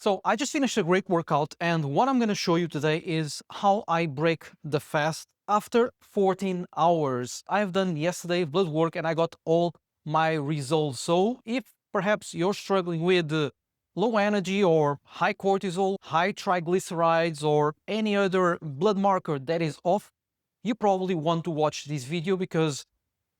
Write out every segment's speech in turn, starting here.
So I just finished a great workout, and what I'm going to show you today is how I break the fast after 14 hours. I've done yesterday blood work and I got all my results. So if perhaps you're struggling with low energy or high cortisol, high triglycerides, or any other blood marker that is off, you probably want to watch this video because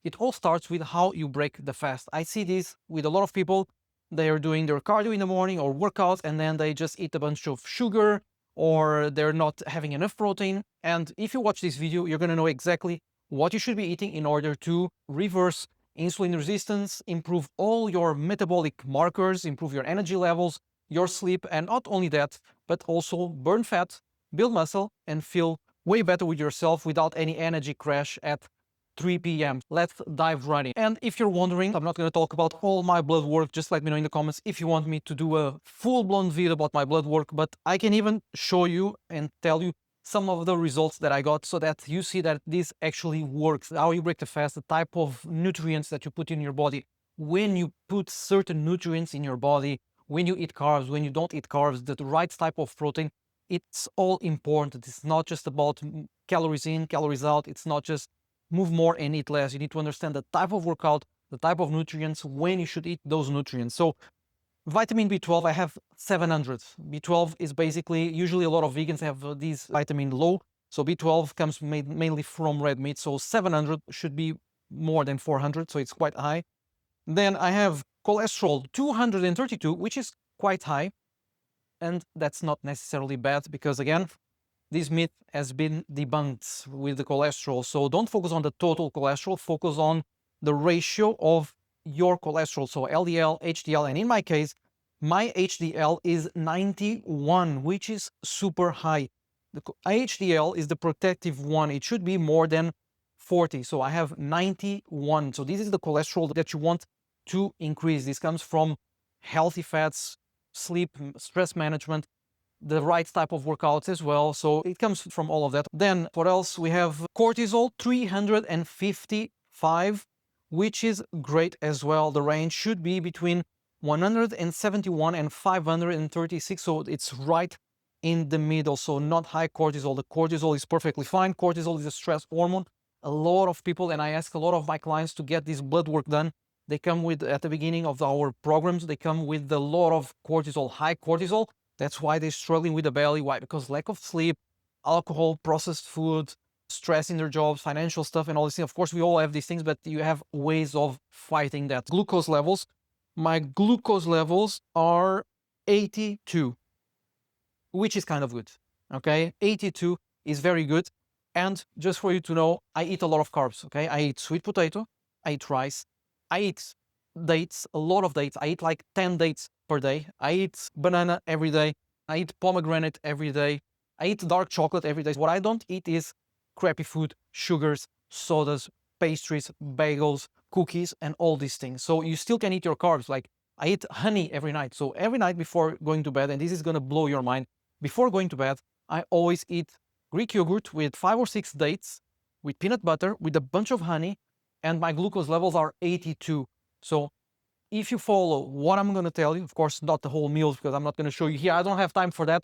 it all starts with how you break the fast. I see this with a lot of people. They are doing their cardio in the morning or workouts, and then they just eat a bunch of sugar, or they're not having enough protein. And if you watch this video, you're going to know exactly what you should be eating in order to reverse insulin resistance, improve all your metabolic markers, improve your energy levels, your sleep, and not only that, but also burn fat, build muscle, and feel way better with yourself without any energy crash at 3 p.m. Let's dive right in. And if you're wondering, I'm not going to talk about all my blood work. Just let me know in the comments if you want me to do a full-blown video about my blood work, but I can even show you and tell you some of the results that I got so that you see that this actually works. How you break the fast, the type of nutrients that you put in your body, when you put certain nutrients in your body, when you eat carbs, when you don't eat carbs, the right type of protein, it's all important. It's not just about calories in, calories out. It's not just move more and eat less. You need to understand the type of workout, the type of nutrients, when you should eat those nutrients. So vitamin B12, I have 700. B12 is basically, usually a lot of vegans have these vitamin low. So B12 comes mainly from red meat. So 700 should be more than 400. So it's quite high. Then I have cholesterol 232, which is quite high. And that's not necessarily bad because again, this myth has been debunked with the cholesterol. So don't focus on the total cholesterol, focus on the ratio of your cholesterol. So LDL, HDL, and in my case, my HDL is 91, which is super high. The HDL is the protective one. It should be more than 40. So I have 91. So this is the cholesterol that you want to increase. This comes from healthy fats, sleep, stress management, the right type of workouts as well. So it comes from all of that. Then what else? We have cortisol 355, which is great as well. The range should be between 171 and 536. So it's right in the middle. So not high cortisol. The cortisol is perfectly fine. Cortisol is a stress hormone. A lot of people, and I ask a lot of my clients to get this blood work done. They come with, at the beginning of our programs, they come with a lot of cortisol, high cortisol. That's why they're struggling with the belly. Why? Because lack of sleep, alcohol, processed food, stress in their jobs, financial stuff, and all these things. Of course, we all have these things, but you have ways of fighting that. Glucose levels. My glucose levels are 82, which is kind of good. Okay, 82 is very good. And just for you to know, I eat a lot of carbs. Okay, I eat sweet potato, I eat rice, I eat dates, a lot of dates. I eat like 10 dates per day. I eat banana every day. I eat pomegranate every day. I eat dark chocolate every day. What I don't eat is crappy food, sugars, sodas, pastries, bagels, cookies, and all these things. So you still can eat your carbs. Like I eat honey every night. So every night before going to bed, and this is going to blow your mind, before going to bed, I always eat Greek yogurt with 5 or 6 dates, with peanut butter, with a bunch of honey, and my glucose levels are 82. So if you follow what I'm going to tell you, of course, not the whole meals because I'm not going to show you here. I don't have time for that,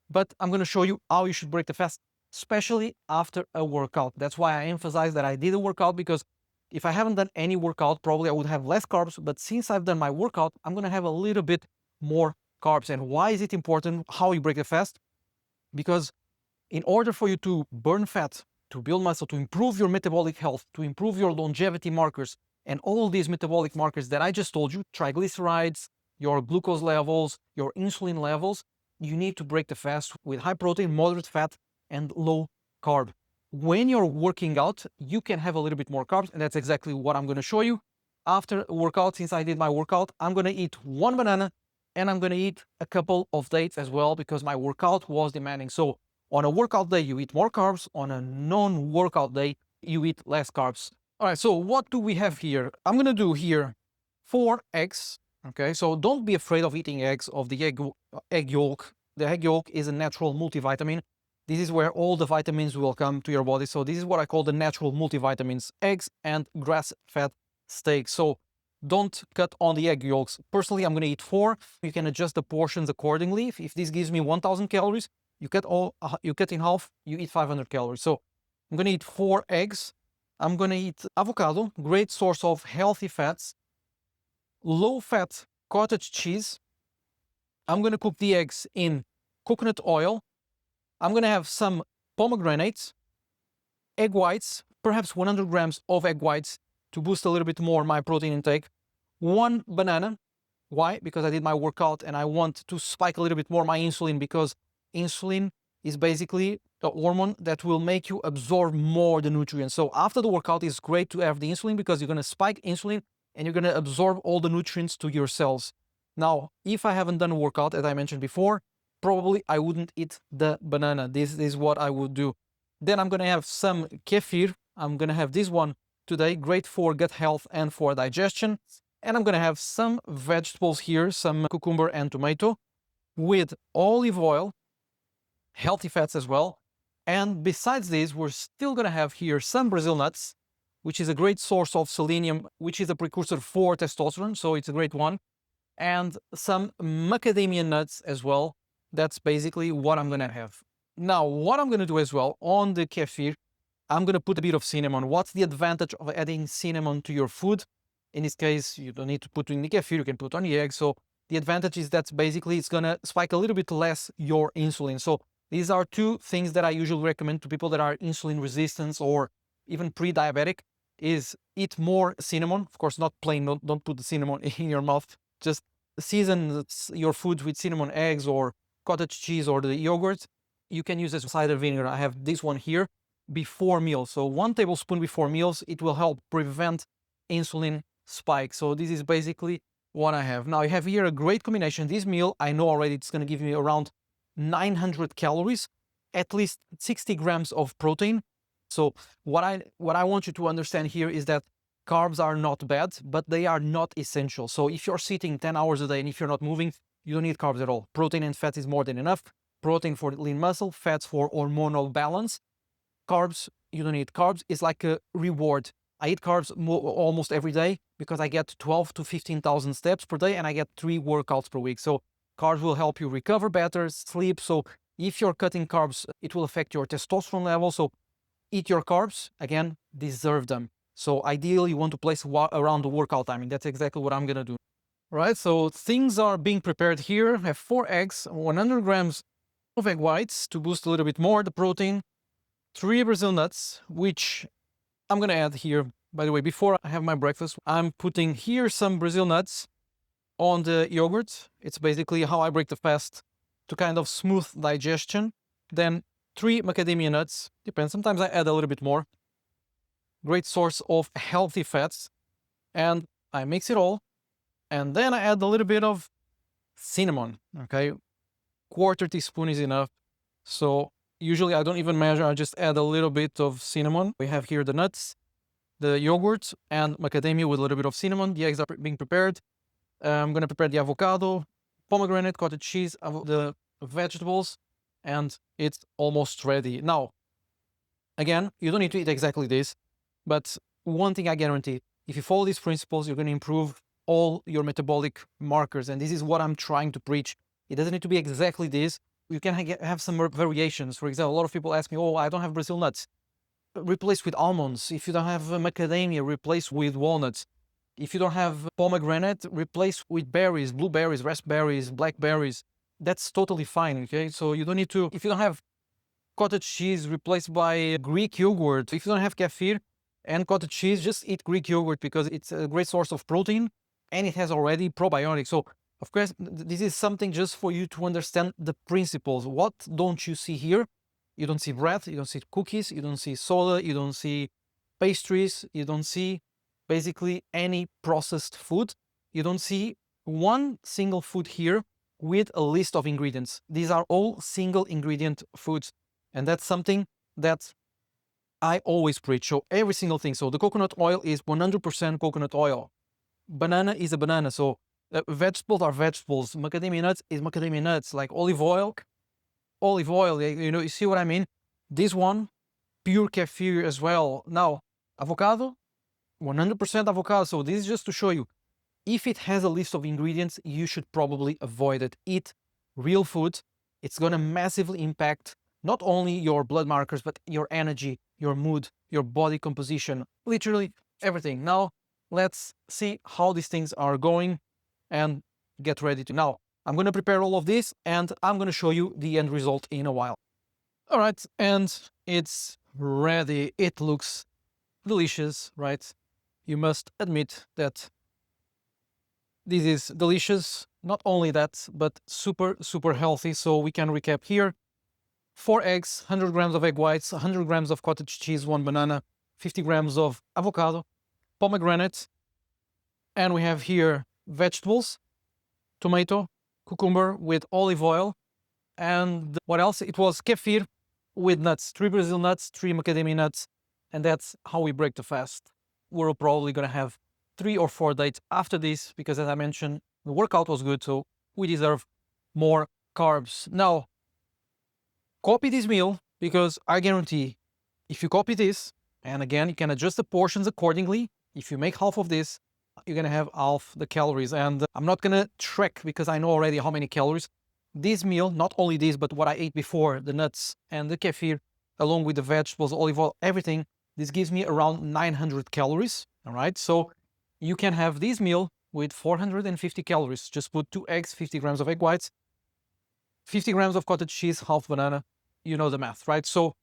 but I'm going to show you how you should break the fast, especially after a workout. That's why I emphasize that I did a workout, because if I haven't done any workout, probably I would have less carbs. But since I've done my workout, I'm going to have a little bit more carbs. And why is it important how you break the fast? Because in order for you to burn fat, to build muscle, to improve your metabolic health, to improve your longevity markers, and all these metabolic markers that I just told you, triglycerides, your glucose levels, your insulin levels, you need to break the fast with high protein, moderate fat, and low carb. When you're working out, you can have a little bit more carbs, and that's exactly what I'm going to show you. After a workout, since I did my workout, I'm going to eat 1 banana, and I'm going to eat a couple of dates as well, because my workout was demanding. So on a workout day, you eat more carbs. On a non-workout day, you eat less carbs. All right, so what do we have here? I'm going to do here 4 eggs. Okay, so don't be afraid of eating eggs, of the egg yolk. The egg yolk is a natural multivitamin. This is where all the vitamins will come to your body. So this is what I call the natural multivitamins, eggs and grass-fed steak. So don't cut on the egg yolks. Personally, I'm going to eat 4. You can adjust the portions accordingly. If this gives me 1,000 calories, you cut in half, you eat 500 calories. So I'm going to eat 4 eggs. I'm going to eat avocado, great source of healthy fats, low-fat cottage cheese. I'm going to cook the eggs in coconut oil. I'm going to have some pomegranates, egg whites, perhaps 100 grams of egg whites to boost a little bit more my protein intake. 1 banana. Why? Because I did my workout and I want to spike a little bit more my insulin, because insulin is basically a hormone that will make you absorb more the nutrients. So after the workout, it's great to have the insulin because you're going to spike insulin and you're going to absorb all the nutrients to your cells. Now, if I haven't done a workout, as I mentioned before, probably I wouldn't eat the banana. This is what I would do. Then I'm going to have some kefir. I'm going to have this one today, great for gut health and for digestion. And I'm going to have some vegetables here, some cucumber and tomato with olive oil, healthy fats as well. And besides this, we're still going to have here some Brazil nuts, which is a great source of selenium, which is a precursor for testosterone. So it's a great one. And some macadamia nuts as well. That's basically what I'm going to have. Now, what I'm going to do as well on the kefir, I'm going to put a bit of cinnamon. What's the advantage of adding cinnamon to your food? In this case, you don't need to put it in the kefir, you can put on the egg. So the advantage is that basically it's going to spike a little bit less your insulin. So these are 2 things that I usually recommend to people that are insulin resistant or even pre-diabetic, is eat more cinnamon. Of course, not plain, don't put the cinnamon in your mouth. Just season your food with cinnamon eggs or cottage cheese or the yogurt. You can use as cider vinegar. I have this one here before meals. So 1 tablespoon before meals, it will help prevent insulin spike. So this is basically what I have. Now I have here a great combination. This meal, I know already it's going to give me around 900 calories, at least 60 grams of protein. So what I want you to understand here is that carbs are not bad, but they are not essential. So if you're sitting 10 hours a day and if you're not moving, you don't need carbs at all. Protein and fat is more than enough. Protein for lean muscle, fats for hormonal balance. Carbs, you don't need carbs. It's like a reward. I eat carbs almost every day because I get 12 to 15,000 steps per day and I get 3 workouts per week. So carbs will help you recover better, sleep. So if you're cutting carbs, it will affect your testosterone level. So eat your carbs, again, deserve them. So ideally, you want to place around the workout timing. That's exactly what I'm going to do. Right, so things are being prepared here. I have 4 eggs, 100 grams of egg whites to boost a little bit more the protein, 3 Brazil nuts, which I'm going to add here. By the way, before I have my breakfast, I'm putting here some Brazil nuts on the yogurt. It's basically how I break the fast to kind of smooth digestion. Then 3 macadamia nuts, depends. Sometimes I add a little bit more. Great source of healthy fats. And I mix it all. And then I add a little bit of cinnamon, okay? 1/4 teaspoon is enough. So usually I don't even measure, I just add a little bit of cinnamon. We have here the nuts, the yogurt, and macadamia with a little bit of cinnamon. The eggs are being prepared. I'm going to prepare the avocado, pomegranate, cottage cheese, the vegetables, and it's almost ready. Now, again, you don't need to eat exactly this, but one thing I guarantee, if you follow these principles, you're going to improve all your metabolic markers. And this is what I'm trying to preach. It doesn't need to be exactly this. You can have some variations. For example, a lot of people ask me, oh, I don't have Brazil nuts. Replace with almonds. If you don't have macadamia, replace with walnuts. If you don't have pomegranate, replace with berries, blueberries, raspberries, blackberries. That's totally fine, okay? So you don't need to, if you don't have cottage cheese, replace by Greek yogurt. If you don't have kefir and cottage cheese, just eat Greek yogurt because it's a great source of protein and it has already probiotics. So of course, this is something just for you to understand the principles. What don't you see here? You don't see bread, you don't see cookies, you don't see soda, you don't see pastries, you don't see basically any processed food. You don't see one single food here with a list of ingredients. These are all single ingredient foods. And that's something that I always preach. So every single thing. So the coconut oil is 100% coconut oil. Banana is a banana. So vegetables are vegetables. Macadamia nuts is macadamia nuts. Like olive oil, you see what I mean? This one, pure kefir as well. Now, avocado, 100% avocado. So this is just to show you. if it has a list of ingredients, you should probably avoid it. Eat real food. It's going to massively impact not only your blood markers, but your energy, your mood, your body composition, literally everything. Now, let's see how these things are going and get ready to. Now, I'm going to prepare all of this and I'm going to show you the end result in a while. All right, and it's ready. It looks delicious, right? You must admit that this is delicious. Not only that, but super, super healthy. So we can recap here. 4 eggs, 100 grams of egg whites, 100 grams of cottage cheese, 1 banana, 50 grams of avocado, pomegranate, and we have here vegetables, tomato, cucumber with olive oil, and what else? It was kefir with nuts, 3 Brazil nuts, 3 macadamia nuts, and that's how we break the fast. We're probably gonna have 3 or 4 dates after this because, as I mentioned, the workout was good, so we deserve more carbs. Now, copy this meal because I guarantee if you copy this, and again, you can adjust the portions accordingly. If you make half of this, you're gonna have half the calories. And I'm not gonna track because I know already how many calories. This meal, not only this, but what I ate before, the nuts and the kefir, along with the vegetables, olive oil, everything, this gives me around 900 calories. All right, so you can have this meal with 450 calories. Just put 2 eggs, 50 grams of egg whites, 50 grams of cottage cheese, half banana. You know the math, right? So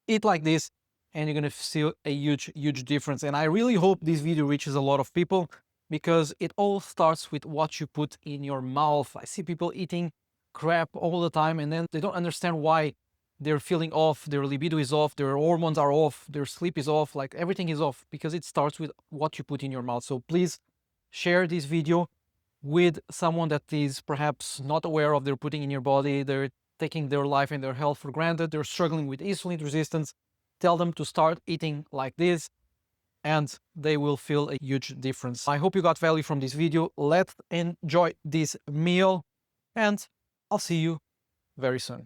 eat like this and you're gonna feel a huge, huge difference. And I really hope this video reaches a lot of people because it all starts with what you put in your mouth. I see people eating crap all the time and then they don't understand why they're feeling off, their libido is off, their hormones are off, their sleep is off, like everything is off because it starts with what you put in your mouth. So please share this video with someone that is perhaps not aware of they're putting in your body. They're taking their life and their health for granted. They're struggling with insulin resistance. Tell them to start eating like this and they will feel a huge difference. I hope you got value from this video. Let's enjoy this meal and I'll see you very soon.